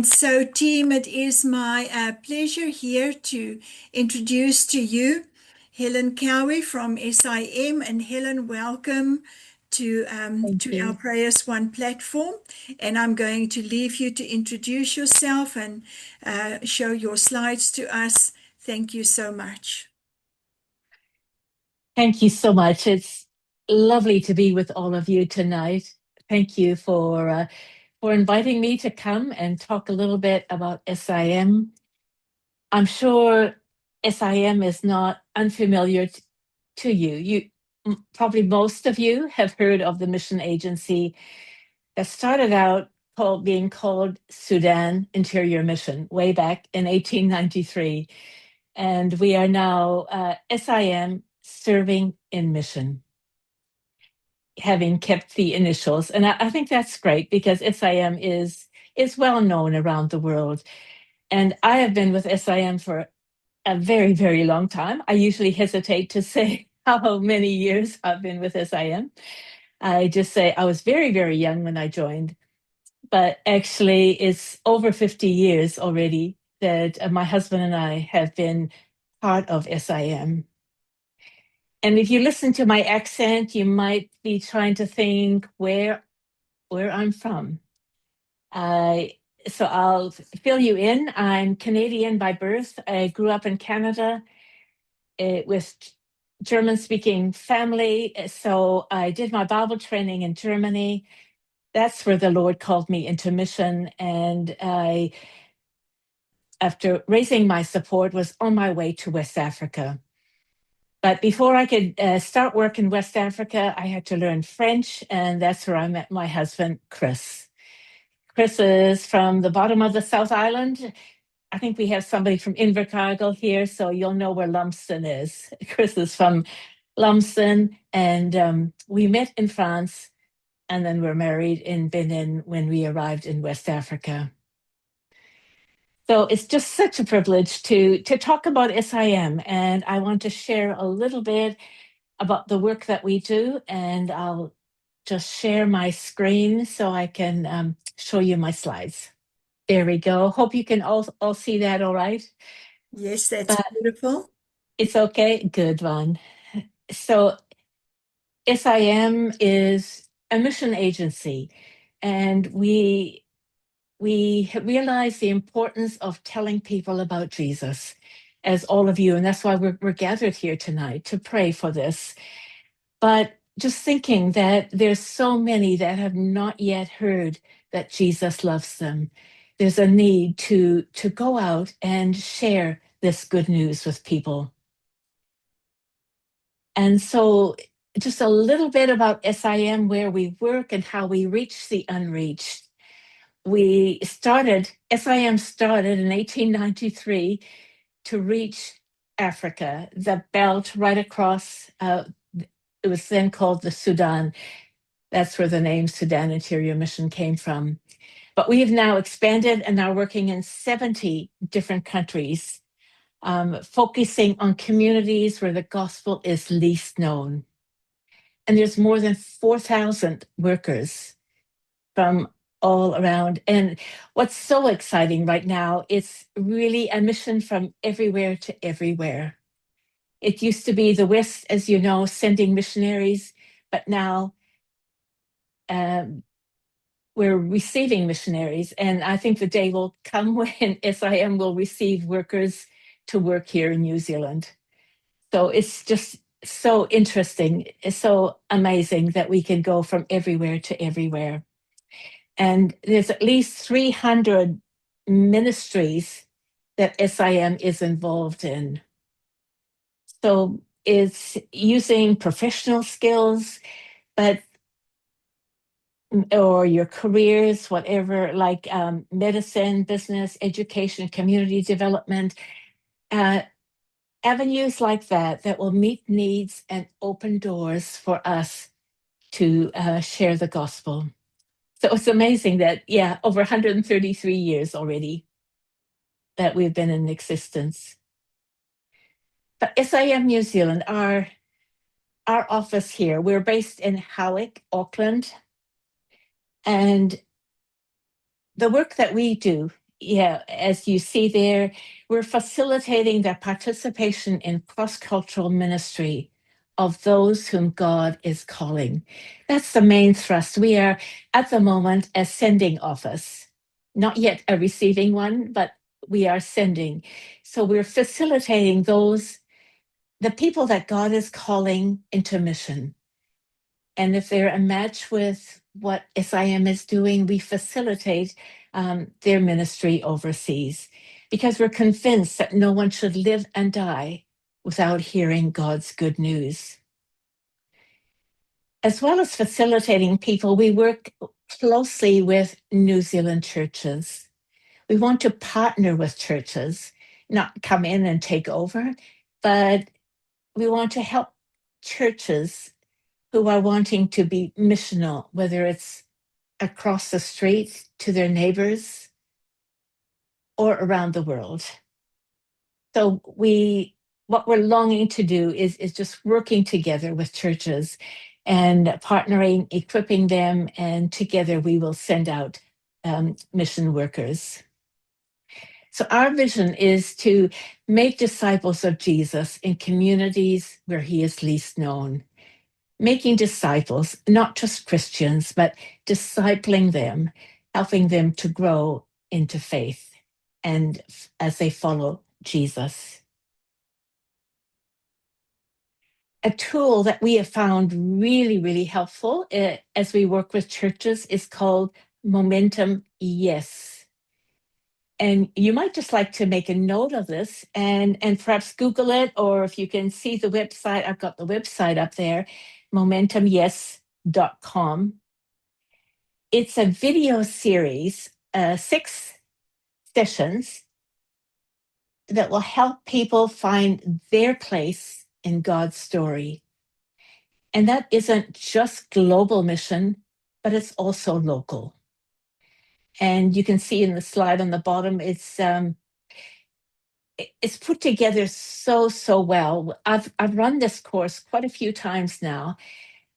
And so, team, it is my pleasure here to introduce to you Helen Cowie from SIM. And Helen, welcome Thank to our you. Prayers One platform. And I'm going to leave you to introduce yourself and show your slides to us. Thank you so much. Thank you so much. It's lovely to be with all of you tonight. Thank you for inviting me to come and talk a little bit about SIM. I'm sure SIM is not unfamiliar to you. Probably most of you have heard of the mission agency that started out being called Sudan Interior Mission way back in 1893. And we are now SIM Serving in Mission, having kept the initials. And I think that's great because SIM is well known around the world. And I have been with SIM for a very, very long time. I usually hesitate to say how many years I've been with SIM. I just say I was very, very young when I joined, but actually it's over 50 years already that my husband and I have been part of SIM. And if you listen to my accent, you might be trying to think where I'm from. So I'll fill you in. I'm Canadian by birth. I grew up in Canada with German-speaking family. So I did my Bible training in Germany. That's where the Lord called me into mission. And I, after raising my support, was on my way to West Africa. But before I could start work in West Africa, I had to learn French, and that's where I met my husband, Chris. Chris is from the bottom of the South Island. I think we have somebody from Invercargill here, so you'll know where Lumsden is. Chris is from Lumsden, and we met in France, and then we're married in Benin when we arrived in West Africa. So it's just such a privilege to talk about SIM, and I want to share a little bit about the work that we do, and I'll just share my screen so I can show you my slides. There we go. Hope you can all see that all right. Yes, that's But beautiful. it's okay. Good one. So SIM is a mission agency, and we realize the importance of telling people about Jesus, as all of you, and that's why we're gathered here tonight to pray for this. But just thinking that there's so many that have not yet heard that Jesus loves them. There's a need to go out and share this good news with people. And so just a little bit about SIM, where we work and how we reach the unreached. SIM started in 1893 to reach Africa, the belt right across, it was then called the Sudan. That's where the name Sudan Interior Mission came from. But we have now expanded and are working in 70 different countries, focusing on communities where the gospel is least known. And there's more than 4,000 workers from all around. And what's so exciting right now, it's really a mission from everywhere to everywhere. It used to be the West, as you know, sending missionaries, but now we're receiving missionaries. And I think the day will come when SIM will receive workers to work here in New Zealand. So it's just so interesting. It's so amazing that we can go from everywhere to everywhere. And there's at least 300 ministries that SIM is involved in. So it's using professional skills, but or your careers, whatever, like medicine, business, education, community development, avenues like that will meet needs and open doors for us to share the gospel. So it's amazing that, yeah, over 133 years already that we've been in existence. But SIM New Zealand, our office here, we're based in Howick, Auckland. And the work that we do yeah, as you see there, we're facilitating the participation in cross-cultural ministry of those whom God is calling. That's the main thrust. We are at the moment a sending office, not yet a receiving one, but we are sending. So we're facilitating the people that God is calling into mission. And if they're a match with what SIM is doing, we facilitate their ministry overseas because we're convinced that no one should live and die without hearing God's good news. As well as facilitating people, we work closely with New Zealand churches. We want to partner with churches, not come in and take over, but we want to help churches who are wanting to be missional, whether it's across the street to their neighbors or around the world. So what we're longing to do is just working together with churches and partnering, equipping them, and together we will send out mission workers. So our vision is to make disciples of Jesus in communities where he is least known. Making disciples, not just Christians, but discipling them, helping them to grow into faith and as they follow Jesus. A tool that we have found really, really helpful as we work with churches is called Momentum Yes. And you might just like to make a note of this and perhaps Google it, or if you can see the website, I've got the website up there, momentumyes.com. It's a video series, 6 sessions that will help people find their place in God's story. And that isn't just global mission, but it's also local. And you can see in the slide on the bottom, it's put together so well. I've run this course quite a few times now,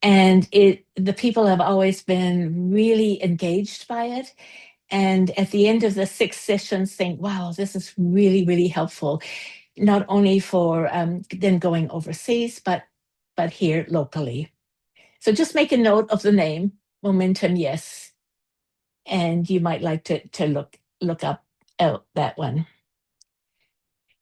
and the people have always been really engaged by it. And at the end of the 6 sessions, think, wow, this is really, really helpful, not only for them going overseas, but here locally. So just make a note of the name, Momentum Yes, and you might like to look up that one.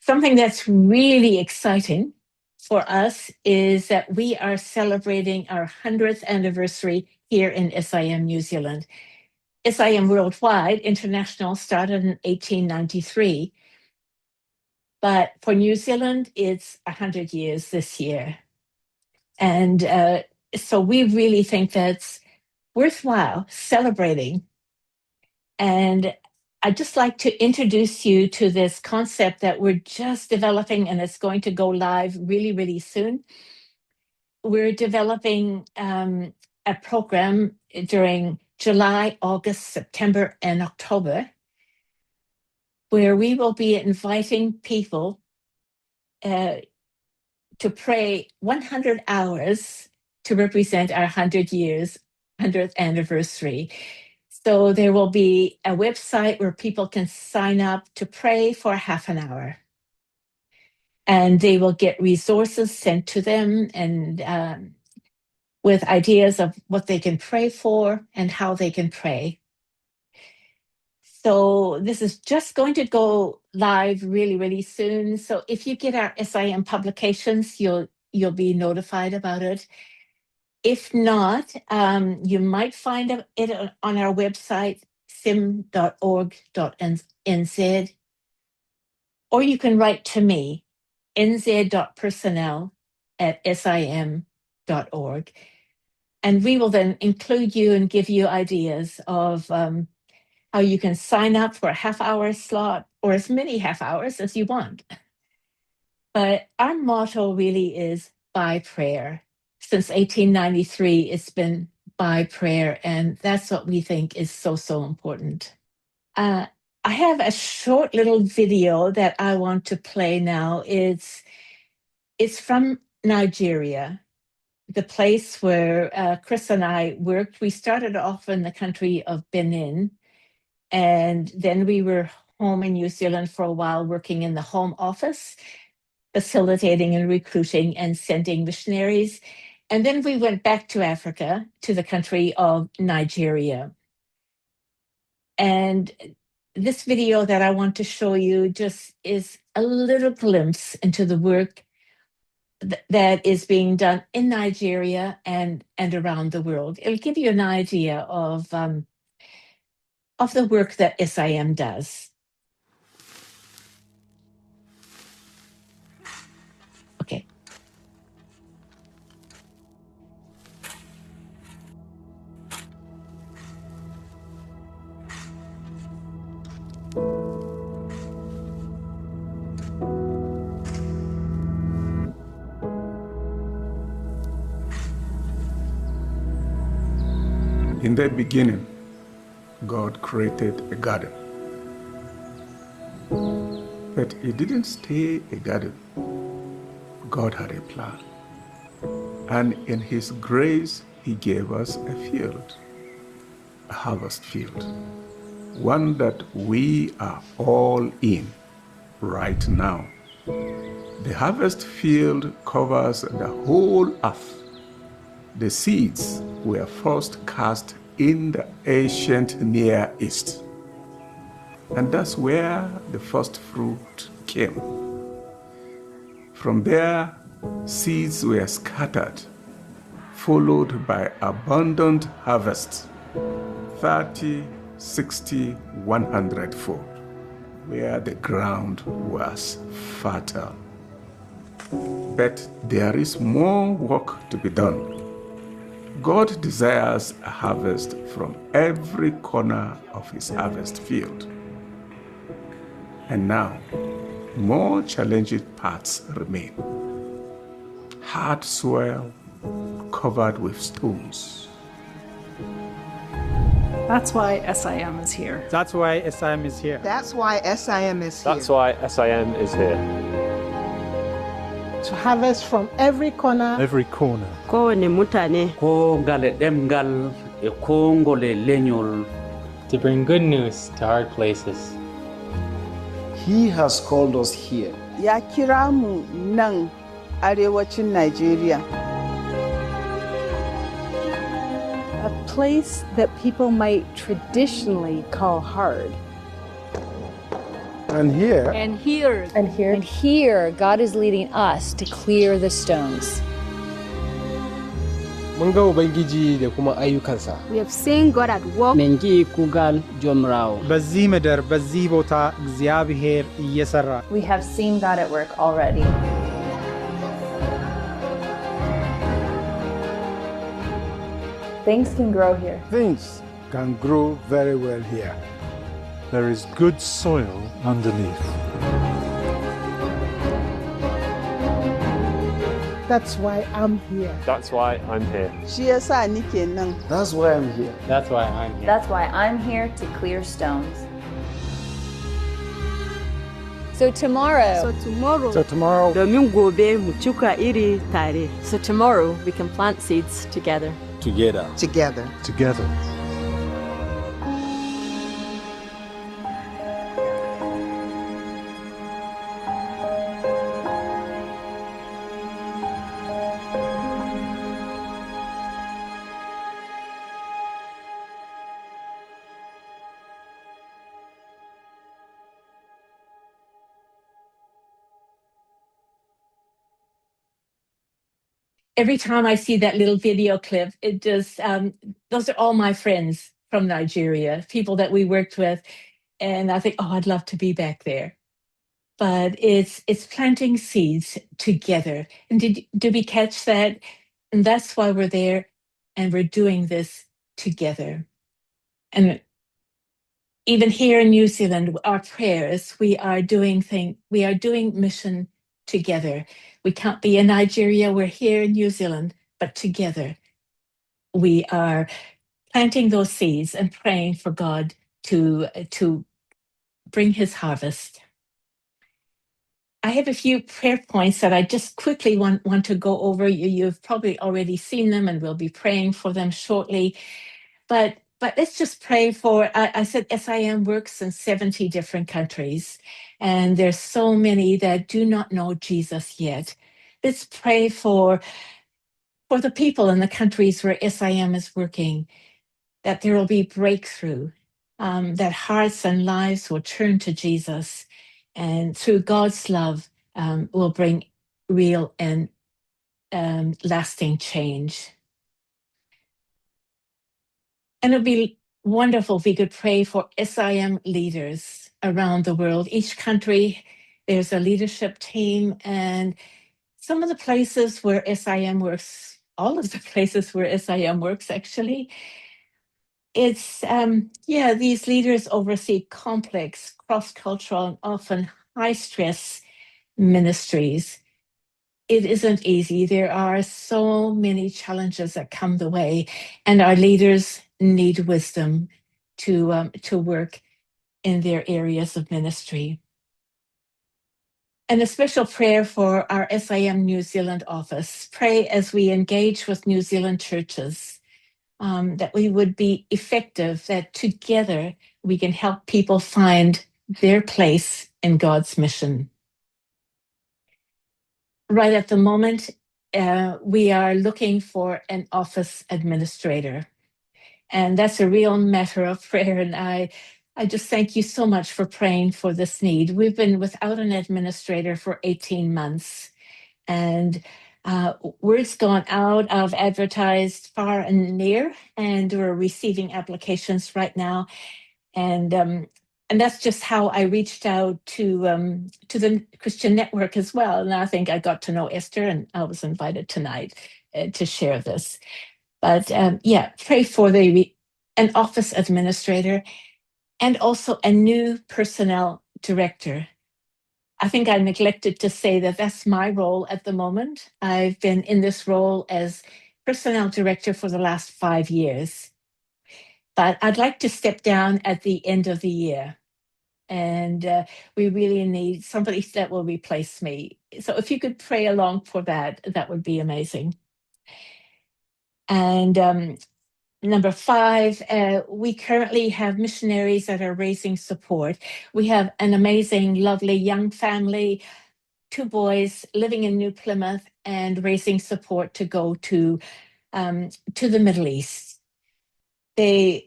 Something that's really exciting for us is that we are celebrating our 100th anniversary here in SIM New Zealand. SIM Worldwide International started in 1893, but for New Zealand, it's 100 years this year. And so we really think that's worthwhile celebrating. And I'd just like to introduce you to this concept that we're just developing, and it's going to go live really, really soon. We're developing a program during July, August, September, and October, where we will be inviting people to pray 100 hours to represent our 100th anniversary. So there will be a website where people can sign up to pray for half an hour. And they will get resources sent to them and with ideas of what they can pray for and how they can pray. So this is just going to go live really, really soon. So if you get our SIM publications, you'll be notified about it. If not, you might find it on our website, sim.org.nz, or you can write to me, nz.personnel@sim.org. And we will then include you and give you ideas of how you can sign up for a half-hour slot or as many half hours as you want. But our motto really is by prayer. Since 1893, it's been by prayer, and that's what we think is so important. I have a short little video that I want to play now. It's from Nigeria, the place where Chris and I worked. We started off in the country of Benin, and then we were home in New Zealand for a while, working in the Home Office, facilitating and recruiting and sending missionaries. And then we went back to Africa, to the country of Nigeria. And this video that I want to show you just is a little glimpse into the work that is being done in Nigeria and around the world. It'll give you an idea of the work that SIM does. Okay. In the beginning, God created a garden. But it didn't stay a garden. God had a plan. And in His grace, He gave us a field, a harvest field, one that we are all in right now. The harvest field covers the whole earth. The seeds were first cast in the ancient Near East. And that's where the first fruit came. From there, seeds were scattered, followed by abundant harvest, 30, 60, 100-fold, where the ground was fertile. But there is more work to be done. God desires a harvest from every corner of His harvest field. And now, more challenging parts remain. Hard soil covered with stones. That's why SIM is here. That's why SIM is here. That's why SIM is here. That's why SIM is here. To harvest from every corner. Every corner. Kowane mutane ko ngale demgal e ko ngole lenyol, to bring good news to hard places. He has called us here. Ya kira mu nan arewacin Nigeria. A place that people might traditionally call hard. And here, God is leading us to clear the stones. mun ga Ubangiji da kuma ayyukansa. We have seen God at work. mengi kugal jomrao. በዚህ ምድር በዚህ ቦታ እግዚአብሔር እየሰራ We have seen God at work already. Things can grow here. Things can grow very well here. There is good soil underneath. That's why I'm here. That's why I'm here. Shi yasa nike nan. That's why I'm here. That's why I'm here. That's why I'm here to clear stones. So tomorrow, domin gobe mu cuka iri tare. so tomorrow we can plant seeds together. Together. Together. Every time I see that little video clip, it just, those are all my friends from Nigeria, people that we worked with. And I think, oh, I'd love to be back there. But it's planting seeds together. And did we catch that? And that's why we're there and we're doing this together. And even here in New Zealand, our prayers, we are doing mission together. We can't be in Nigeria, we're here in New Zealand, but together we are planting those seeds and praying for God to bring His harvest. I have a few prayer points that I just quickly want to go over. You've probably already seen them and we'll be praying for them shortly. But But let's just pray for, I said SIM works in 70 different countries, and there's so many that do not know Jesus yet. Let's pray for the people in the countries where SIM is working, that there will be breakthrough, that hearts and lives will turn to Jesus, and through God's love will bring real and lasting change. And it would be wonderful if we could pray for SIM leaders around the world. Each country, there's a leadership team, and some of the places where SIM works, all of the places where SIM works actually, it's, these leaders oversee complex, cross-cultural, and often high-stress ministries. It isn't easy. There are so many challenges that come the way, and our leaders need wisdom to work in their areas of ministry. And a special prayer for our SIM New Zealand office. Pray as we engage with New Zealand churches, that we would be effective, that together we can help people find their place in God's mission. Right at the moment, we are looking for an office administrator. And that's a real matter of prayer. And I just thank you so much for praying for this need. We've been without an administrator for 18 months. And word's gone out. I've advertised far and near, and we're receiving applications right now. And that's just how I reached out to the Christian Network as well. And I think I got to know Esther, and I was invited tonight to share this. But pray for an office administrator and also a new personnel director. I think I neglected to say that that's my role at the moment. I've been in this role as personnel director for the last 5 years. But I'd like to step down at the end of the year. And we really need somebody that will replace me. So if you could pray along for that, that would be amazing. And number 5, we currently have missionaries that are raising support. We have an amazing, lovely young family, 2 boys living in New Plymouth and raising support to go to the Middle East. They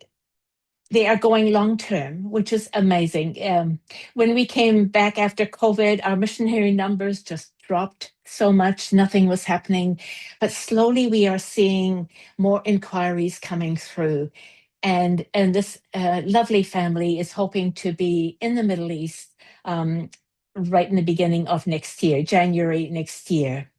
are going long-term, which is amazing. When we came back after COVID, our missionary numbers just dropped so much. Nothing was happening. But slowly we are seeing more inquiries coming through. And this lovely family is hoping to be in the Middle East right in the beginning of next year, January next year.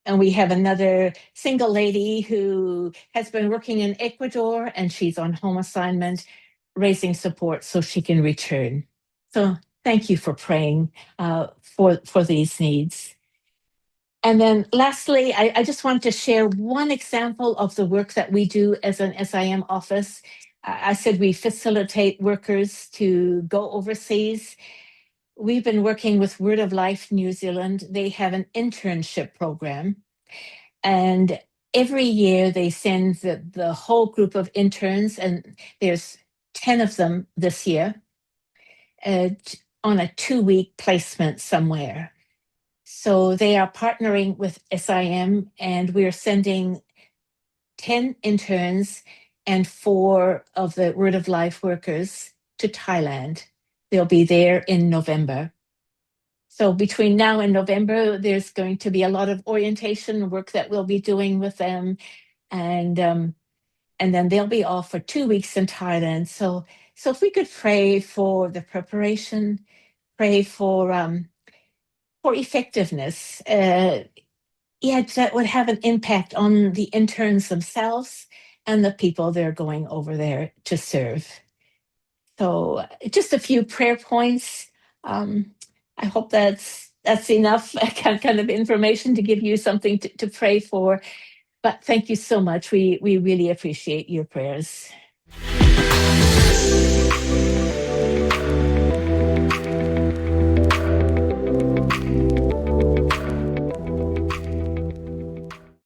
And we have another single lady who has been working in Ecuador, and she's on home assignment, raising support so she can return. So thank you for praying for these needs. And then lastly, I just want to share one example of the work that we do as an SIM office. I said we facilitate workers to go overseas. We've been working with Word of Life New Zealand. They have an internship program. And every year they send the whole group of interns, and there's 10 of them this year, on a 2-week placement somewhere. So they are partnering with SIM, and we're sending 10 interns and 4 of the Word of Life workers to Thailand. They'll be there in November. So between now and November, there's going to be a lot of orientation work that we'll be doing with them. And then they'll be off for 2 weeks in Thailand. So if we could pray for the preparation, pray for effectiveness, that would have an impact on the interns themselves and the people they're going over there to serve. So just a few prayer points. I hope that's enough kind of information to give you something to pray for. But thank you so much. We really appreciate your prayers.